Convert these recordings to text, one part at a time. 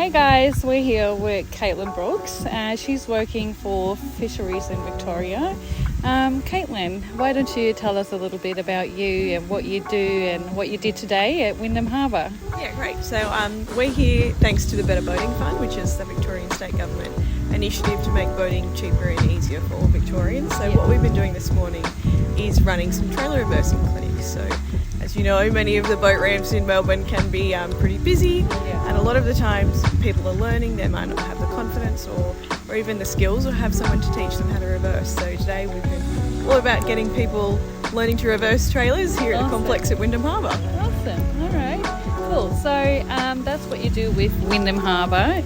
Hey guys, we're here with Caitlin Brooks. She's working for Fisheries in Victoria. Caitlin, why don't you tell us a little bit about you and what you do and what you did today at Wyndham Harbour? Yeah, great. So we're here thanks to the Better Boating Fund, which is the Victorian State Government initiative to make boating cheaper and easier for all Victorians. So what we've been doing this morning is running some trailer reversing clinics. So as you know, many of the boat ramps in Melbourne can be pretty busy, and a lot of the times people are learning, they might not have the confidence or even the skills or have someone to teach them how to reverse. So today we've been all about getting people learning to reverse trailers here at the complex at Wyndham Harbour. Awesome, all right, cool. So that's what you do with Wyndham Harbour.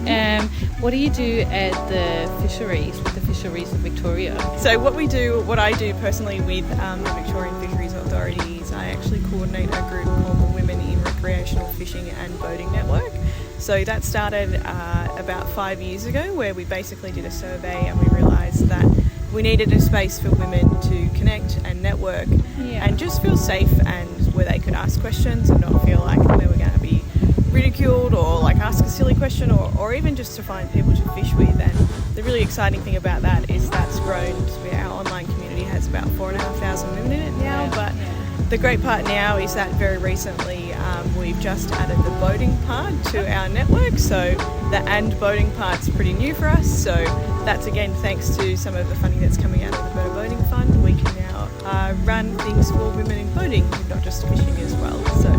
What do you do at the fisheries, with the Fisheries of Victoria? So what I do personally with the Victorian Fisheries Authority is I actually coordinate a group called the Women in Recreational Fishing and Boating Network. So that started about 5 years ago, where we basically did a survey and we realised that we needed a space for women to connect and network and just feel safe, and where they could ask questions and not feel like they were going to be ridiculed or like ask a silly question, or even just to find people to fish with. And the really exciting thing about that is that's grown. Our online community has about 4,500 women in it now, but the great part now is that very recently we've just added the boating part to our network. So the and boating part's pretty new for us. So that's again thanks to some of the funding that's coming out of the Better Boating Fund. We can now run things for women in boating, not just fishing as well. So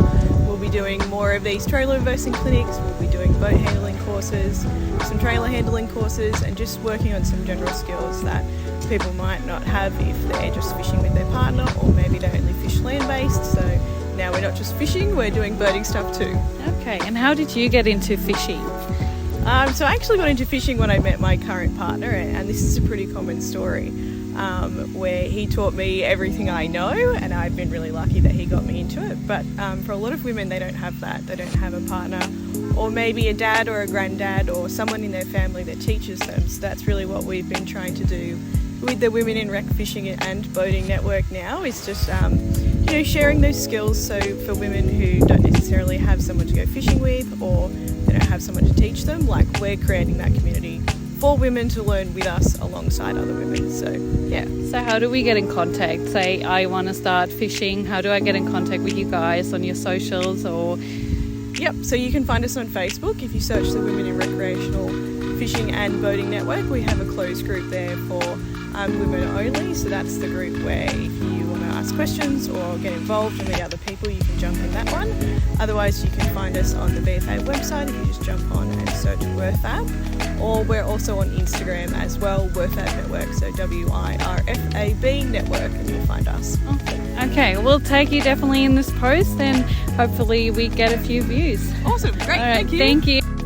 we'll be doing more of these trailer reversing clinics. We'll be doing boat handling courses, some trailer handling courses, and just working on some general skills that people might not have if they're just fishing with their partner, or maybe they only fish land-based. So now we're not just fishing, we're doing boating stuff too. Okay, and how did you get into fishing? So I actually got into fishing when I met my current partner, and this is a pretty common story, where he taught me everything I know, and I've been really lucky that he got me into it. But for a lot of women, they don't have that. They don't have a partner, or maybe a dad or a granddad or someone in their family that teaches them. So that's really what we've been trying to do with the Women in Rec Fishing and Boating Network now, is just sharing those skills. So for women who don't necessarily have someone to go fishing with, or they don't have someone to teach them, like, we're creating that community for women to learn with us alongside other women. So yeah. So how do we get in contact? Say I want to start fishing, how do I get in contact with you guys on your socials? Or so you can find us on Facebook. If you search the Women in Recreational Fishing and Boating Network, we have a closed group there for women only. So that's the group where if you want to ask questions or get involved and meet other people, you can jump in that one. Otherwise, you can find us on the VFA website if you just jump on and search WIRFAB. Or we're also on Instagram as well, WIRFAB Network, so WIRFAB Network, and you'll find us. Okay, we'll take you definitely in this post, and hopefully we get a few views. Awesome, great, All right, thank you. Thank you.